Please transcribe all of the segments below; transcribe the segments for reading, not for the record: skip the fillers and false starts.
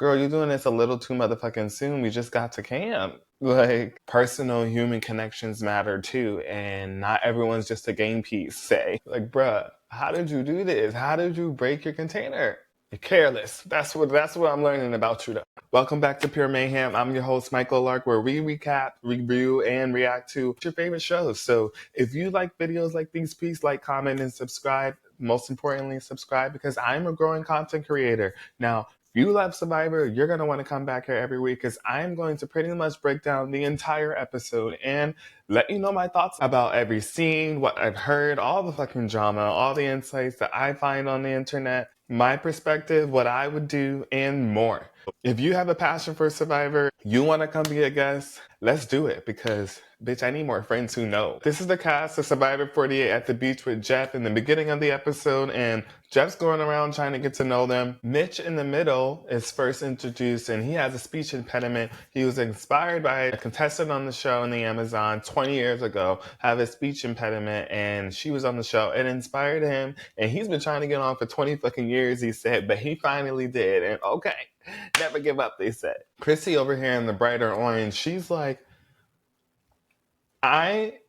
girl, you're doing this a little too motherfucking soon. We just got to camp. Like, personal human connections matter too, and not everyone's just a game piece, say. Like, bruh, how did you do this? How did you break your container? You're careless. That's what I'm learning about you though. Welcome back to Pure Mayhem. I'm your host, Michael Lark, where we recap, review, and react to your favorite shows. So if you like videos like these, please like, comment, and subscribe. Most importantly, subscribe because I'm a growing content creator. Now, if you love Survivor, you're going to want to come back here every week because I'm going to pretty much break down the entire episode and let you know my thoughts about every scene, what I've heard, all the fucking drama, all the insights that I find on the internet, my perspective, what I would do, and more. If you have a passion for Survivor, you want to come be a guest, let's do it because, bitch, I need more friends who know. This is the cast of Survivor 48 at the beach with Jeff in the beginning of the episode, and Jeff's going around trying to get to know them. Mitch in the middle is first introduced, and he has a speech impediment. He was inspired by a contestant on the show in the Amazon 20 years ago, have a speech impediment, and she was on the show. It inspired him, and he's been trying to get on for 20 fucking years, he said, but he finally did, and okay. Never give up, they said. Chrissy over here in the brighter orange, she's like, I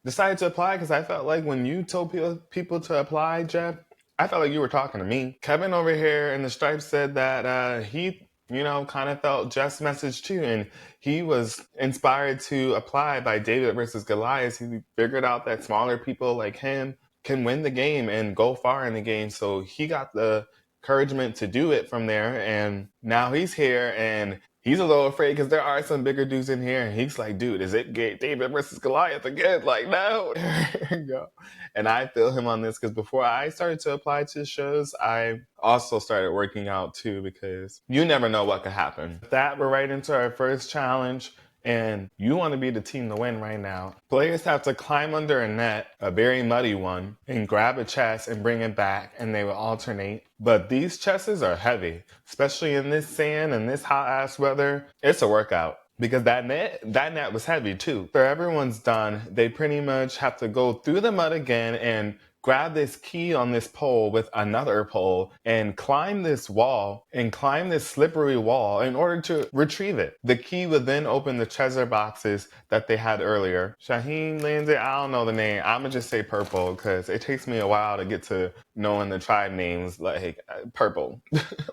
decided to apply because I felt like when you told people to apply, Jeff, I felt like you were talking to me. Kevin over here in the stripes said that he, kind of felt Jeff's message too. And he was inspired to apply by David versus Goliath. He figured out that smaller people like him can win the game and go far in the game. So he got the encouragement to do it from there, and now he's here and he's a little afraid because there are some bigger dudes in here, and he's like, dude, is it David versus Goliath again? Like, no. There you go. And I feel him on this because before I started to apply to shows, I also started working out too because you never know what could happen. With that, we're right into our first challenge. And you want to be the team to win right now. Players have to climb under a net, a very muddy one, and grab a chest and bring it back, and they will alternate. But these chests are heavy, especially in this sand and this hot-ass weather. It's a workout. Because that net was heavy too. After everyone's done, they pretty much have to go through the mud again and grab this key on this pole with another pole and climb this wall and climb this slippery wall in order to retrieve it. The key would then open the treasure boxes that they had earlier. Shaheen, Lindsay, I don't know the name. I'm gonna just say Purple because it takes me a while to get to knowing the tribe names like Purple.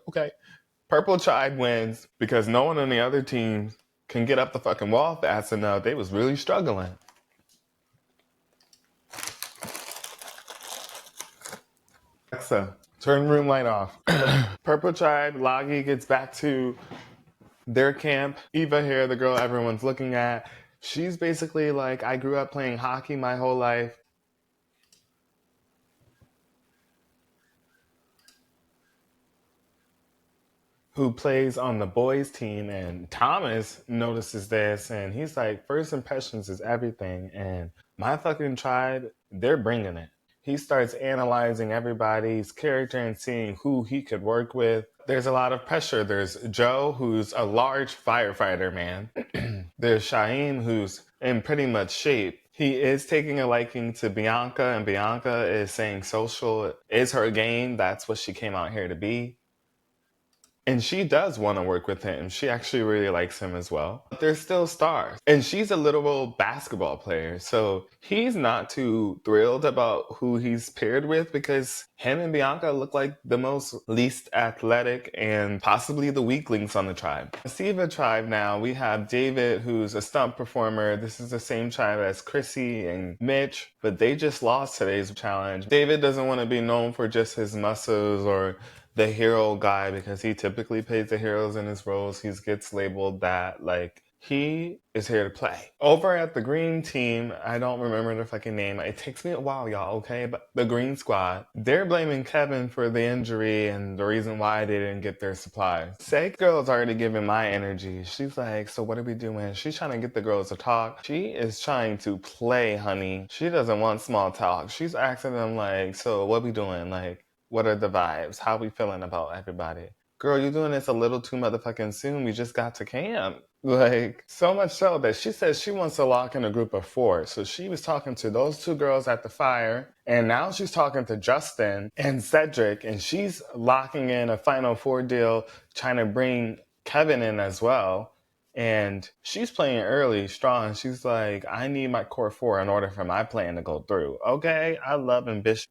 Okay. Purple tribe wins because no one on the other team can get up the fucking wall fast enough. They was really struggling. Alexa, turn room light off. Purple tribe, Lagi gets back to their camp. Eva here, the girl everyone's looking at. She's basically like, I grew up playing hockey my whole life. Who plays on the boys team, and Thomas notices this and he's like, first impressions is everything, and my fucking tribe, they're bringing it. He starts analyzing everybody's character and seeing who he could work with. There's a lot of pressure. There's Joe, who's a large firefighter, man. There's Shaim, who's in pretty much shape. He is taking a liking to Bianca, and Bianca is saying social is her game. That's what she came out here to be. And she does want to work with him. She actually really likes him as well. But they're still stars. And she's a literal basketball player. So he's not too thrilled about who he's paired with because him and Bianca look like the most least athletic and possibly the weaklings on the tribe. Siva tribe now, we have David, who's a stunt performer. This is the same tribe as Chrissy and Mitch, but they just lost today's challenge. David doesn't want to be known for just his muscles or the hero guy because he typically plays the heroes in his roles. He gets labeled that, like, he is here to play. Over at the green team, I don't remember the fucking name. It takes me a while, y'all, okay? But the green squad, they're blaming Kevin for the injury and the reason why they didn't get their supplies. Sake girl's already giving my energy. She's like, so what are we doing? She's trying to get the girls to talk. She is trying to play, honey. She doesn't want small talk. She's asking them like, so what we doing? Like, what are the vibes? How we feeling about everybody? girl, you're doing this a little too motherfucking soon. We just got to camp. Like, so much so that she says she wants to lock in a group of four. So she was talking to those two girls at the fire, and now she's talking to Justin and Cedric, and she's locking in a final four deal, trying to bring Kevin in as well. And she's playing early, strong. She's like, I need my core four in order for my plan to go through. Okay, I love ambition.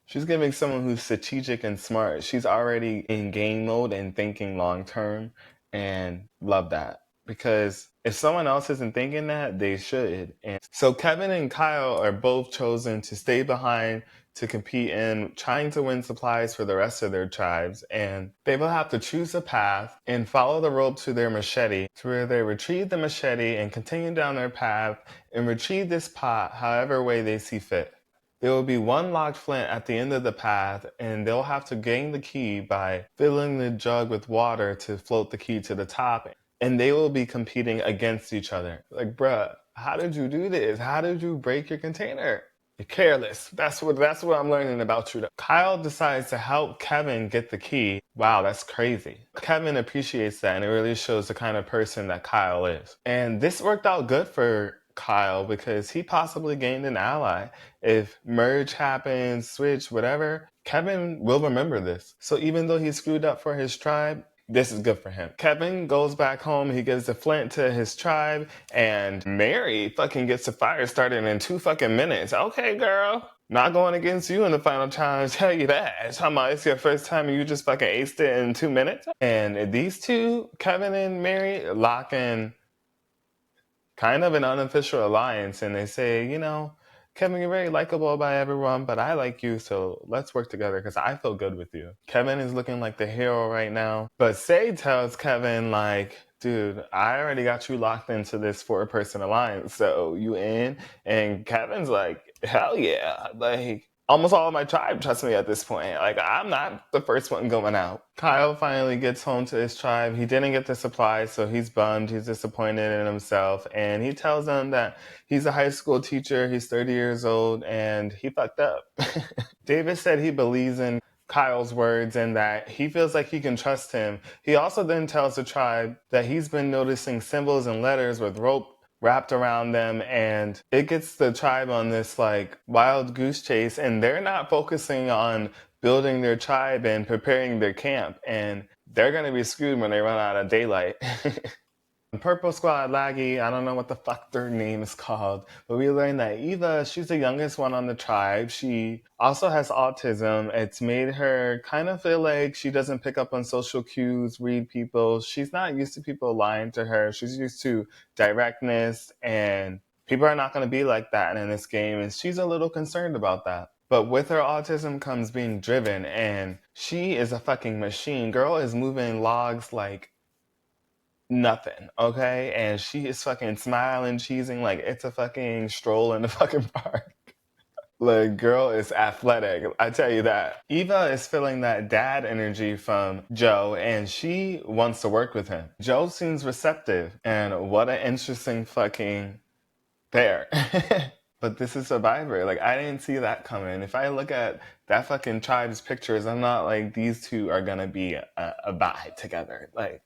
She's giving someone who's strategic and smart. She's already in game mode and thinking long term, and love that. Because if someone else isn't thinking that, they should. And so Kevin and Kyle are both chosen to stay behind to compete in trying to win supplies for the rest of their tribes. And they will have to choose a path and follow the rope to their machete, to where they retrieve the machete and continue down their path and retrieve this pot however way they see fit. There will be one locked flint at the end of the path, and they'll have to gain the key by filling the jug with water to float the key to the top. And they will be competing against each other. Like, bruh, how did you do this? How did you break your container? You're careless. That's what I'm learning about you. Kyle decides to help Kevin get the key. Wow, that's crazy. Kevin appreciates that, and it really shows the kind of person that Kyle is. And this worked out good for Kyle because he possibly gained an ally. If merge happens, switch, whatever, Kevin will remember this. So even though he screwed up for his tribe, this is good for him. Kevin goes back home, he gives the flint to his tribe, and Mary fucking gets the fire started in 2 minutes. Okay, girl. Not going against you in the final challenge, tell you that. Talking about it's your first time and you just fucking aced it in 2 minutes. And these two, Kevin and Mary, lock in kind of an unofficial alliance, and they say, Kevin, you're very likable by everyone, but I like you, so let's work together because I feel good with you. Kevin is looking like the hero right now, but Say tells Kevin, like, dude, I already got you locked into this four-person alliance, so you in? And Kevin's like, hell yeah. Like, almost all of my tribe trusts me at this point. Like, I'm not the first one going out. Kyle finally gets home to his tribe. He didn't get the supplies, so he's bummed. He's disappointed in himself. And he tells them that he's a high school teacher. He's 30 years old, and he fucked up. David said he believes in Kyle's words and that he feels like he can trust him. He also then tells the tribe that he's been noticing symbols and letters with rope wrapped around them, and it gets the tribe on this like wild goose chase, and they're not focusing on building their tribe and preparing their camp, and they're going to be screwed when they run out of daylight. Purple Squad Laggy, I don't know what the fuck their name is called, but we learned that Eva, she's the youngest one on the tribe. She also has autism. It's made her kind of feel like she doesn't pick up on social cues, read people. She's not used to people lying to her. She's used to directness, and people are not going to be like that in this game, and she's a little concerned about that. But with her autism comes being driven, and she is a fucking machine. Girl is moving logs like nothing, okay? And she is fucking smiling, cheesing like it's a fucking stroll in the fucking park. Like, girl is athletic, I tell you that. Eva is feeling that dad energy from Joe, and she wants to work with him. Joe seems receptive, and what an interesting fucking pair. But this is Survivor. Like, I didn't see that coming. If I look at that fucking tribe's pictures, I'm not like, these two are gonna be a vibe together. Like,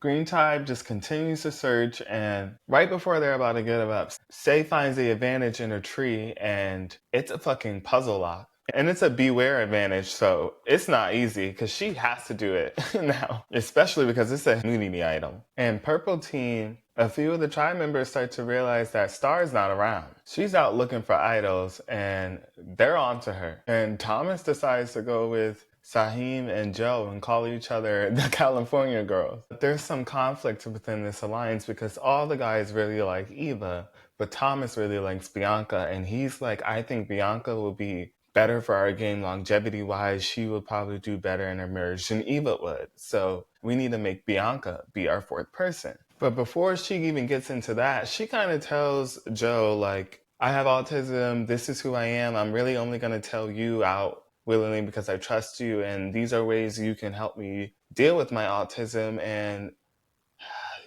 Green Tribe just continues to search, and right before they're about to give up, Say finds the advantage in her tree, and it's a fucking puzzle lock. And it's a beware advantage, so it's not easy because she has to do it now, especially because it's a community item. And Purple Team, a few of the tribe members start to realize that Star's not around. She's out looking for idols, and they're onto her. And Thomas decides to go with Saheem and Joe and call each other the California girls. There's some conflict within this alliance because all the guys really like Eva, but Thomas really likes Bianca, and he's like, I think Bianca will be better for our game longevity wise. She would probably do better in her marriage than Eva would. So we need to make Bianca be our fourth person. But before she even gets into that, she kind of tells Joe, like, I have autism. This is who I am. I'm really only going to tell you out willingly because I trust you, and these are ways you can help me deal with my autism, and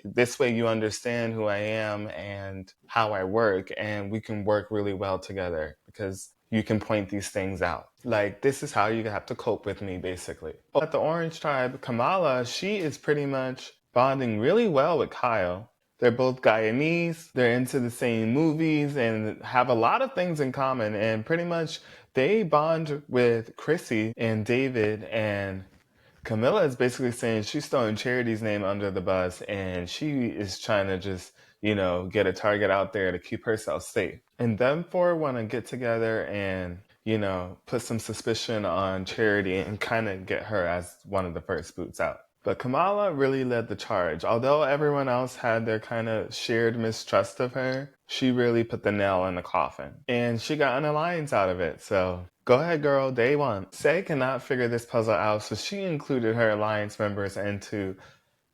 this way you understand who I am and how I work, and we can work really well together because you can point these things out. Like, this is how you have to cope with me, basically. At the Orange Tribe, Kamala, she is pretty much bonding really well with Kyle. They're both Guyanese, they're into the same movies, and have a lot of things in common. And pretty much they bond with Chrissy and David, and Camilla is basically saying she's throwing Charity's name under the bus, and she is trying to just, get a target out there to keep herself safe. And them four want to get together and, put some suspicion on Charity and kind of get her as one of the first boots out. But Kamala really led the charge. Although everyone else had their kind of shared mistrust of her, she really put the nail in the coffin. And she got an alliance out of it, so go ahead, girl, day one. Say cannot figure this puzzle out, so she included her alliance members into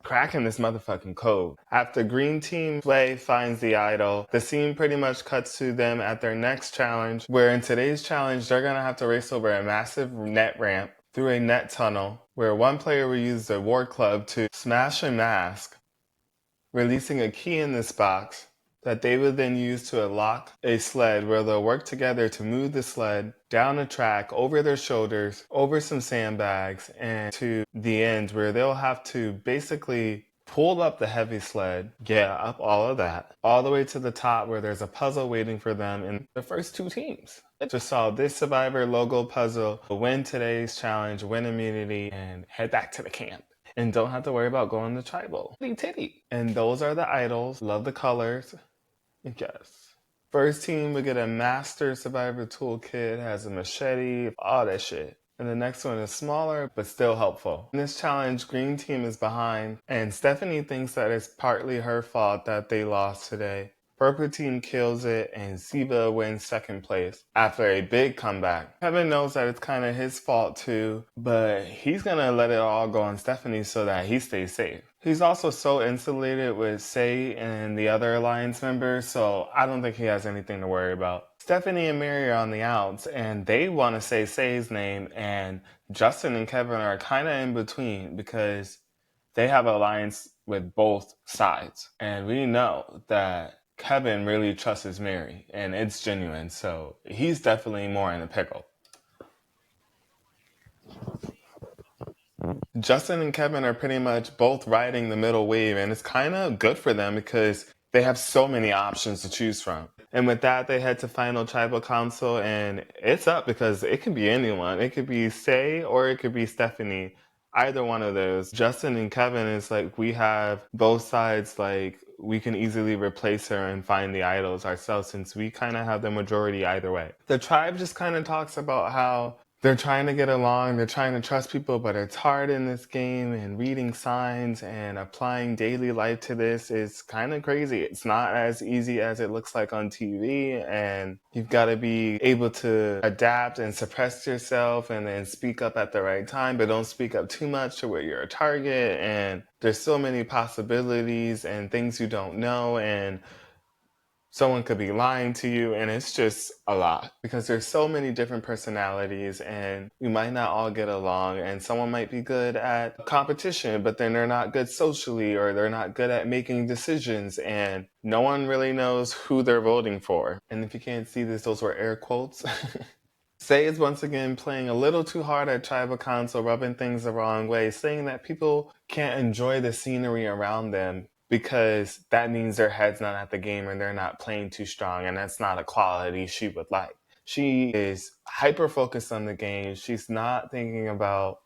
cracking this motherfucking code. After Green Team Play finds the idol, the scene pretty much cuts to them at their next challenge, where in today's challenge, they're gonna have to race over a massive net ramp through a net tunnel, where one player will use the war club to smash a mask, releasing a key in this box that they would then use to unlock a sled where they'll work together to move the sled down a track, over their shoulders, over some sandbags, and to the end where they'll have to basically pull up the heavy sled, up all of that, all the way to the top where there's a puzzle waiting for them in the first two teams. Just solve this Survivor logo puzzle, win today's challenge, win immunity, and head back to the camp. And don't have to worry about going to tribal. Titty. And those are the idols. Love the colors. Yes. First team would get a master survivor toolkit, has a machete, all that shit. And the next one is smaller, but still helpful. In this challenge, Green Team is behind, and Stephanie thinks that it's partly her fault that they lost today. Purple Team kills it, and Siva wins second place after a big comeback. Kevin knows that it's kind of his fault too, but he's gonna let it all go on Stephanie so that he stays safe. He's also so insulated with Say and the other Alliance members, so I don't think he has anything to worry about. Stephanie and Mary are on the outs, and they want to say Say's name, and Justin and Kevin are kind of in between because they have an alliance with both sides. And we know that Kevin really trusts Mary, and it's genuine, so he's definitely more in a pickle. Justin and Kevin are pretty much both riding the middle wave, and it's kind of good for them because they have so many options to choose from. And with that, they head to Final Tribal Council, and it's up because it could be anyone. It could be Say or it could be Stephanie. Either one of those. Justin and Kevin is like, we have both sides, like, we can easily replace her and find the idols ourselves since we kind of have the majority either way. The tribe just kind of talks about how they're trying to get along, they're trying to trust people, but it's hard in this game, and reading signs and applying daily life to this is kind of crazy. It's not as easy as it looks like on TV, and you've got to be able to adapt and suppress yourself and then speak up at the right time, but don't speak up too much to where you're a target, and there's so many possibilities and things you don't know, and someone could be lying to you, and it's just a lot because there's so many different personalities and you might not all get along, and someone might be good at competition but then they're not good socially, or they're not good at making decisions, and no one really knows who they're voting for. And if you can't see this, those were air quotes. Say is once again playing a little too hard at tribal council, rubbing things the wrong way, saying that people can't enjoy the scenery around them because that means their head's not at the game and they're not playing too strong, and that's not a quality she would like. She is hyper focused on the game. She's not thinking about,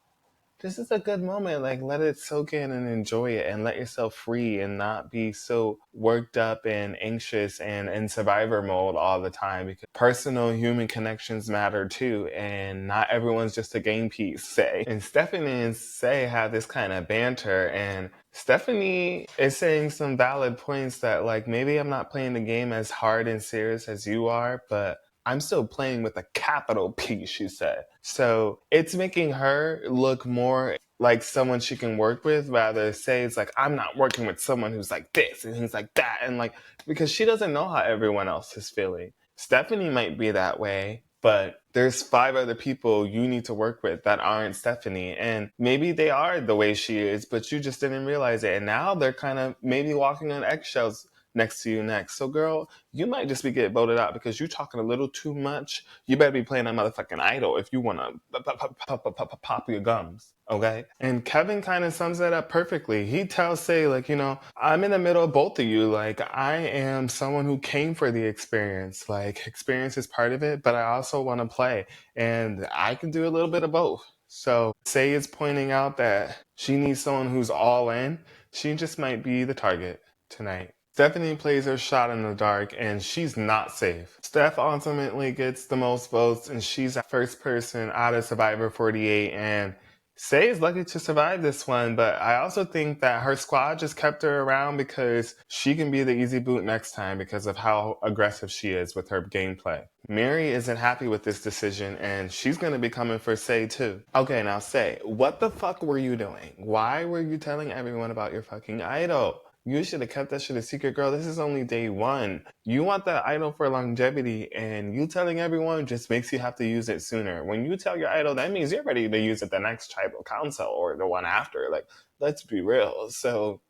this is a good moment, like let it soak in and enjoy it and let yourself free and not be so worked up and anxious and in survivor mode all the time, because personal human connections matter too, and not everyone's just a game piece. Say and Stephanie and Say have this kind of banter, and Stephanie is saying some valid points that, like, maybe I'm not playing the game as hard and serious as you are, but I'm still playing with a capital P, she said. So it's making her look more like someone she can work with, rather Say it's like, I'm not working with someone who's like this and he's like that, and like, because she doesn't know how everyone else is feeling. Stephanie might be that way, but there's 5 other people you need to work with that aren't Stephanie, and maybe they are the way she is, but you just didn't realize it, and now they're kind of maybe walking on eggshells, next to you next. So, girl, you might just be getting voted out because you're talking a little too much. You better be playing that motherfucking idol if you want to pop your gums. Okay. And Kevin kind of sums that up perfectly. He tells Say, like, I'm in the middle of both of you. Like, I am someone who came for the experience. Like, experience is part of it, but I also want to play. And I can do a little bit of both. So, Say is pointing out that she needs someone who's all in. She just might be the target tonight. Stephanie plays her shot in the dark and she's not safe. Steph ultimately gets the most votes and she's the first person out of Survivor 48, and Say is lucky to survive this one, but I also think that her squad just kept her around because she can be the easy boot next time because of how aggressive she is with her gameplay. Mary isn't happy with this decision and she's going to be coming for Say too. Okay, now Say, what the fuck were you doing? Why were you telling everyone about your fucking idol? You should have kept that shit a secret, girl. This is only day one. You want that idol for longevity, and you telling everyone just makes you have to use it sooner. When you tell your idol, that means you're ready to use it the next tribal council or the one after. Like, let's be real. So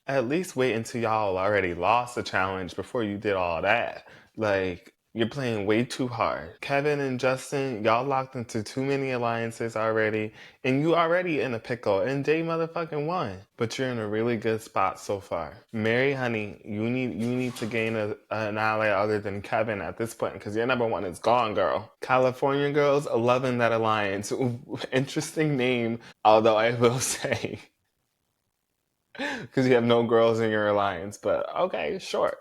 at least wait until y'all already lost the challenge before you did all that. Like, you're playing way too hard. Kevin and Justin, y'all locked into too many alliances already, and you already in a pickle, and Jay motherfucking won. But you're in a really good spot so far. Mary, honey, you need to gain an ally other than Kevin at this point, because your number one is gone, girl. California girls, loving that alliance. Ooh, interesting name, although I will say, because you have no girls in your alliance, but okay, sure.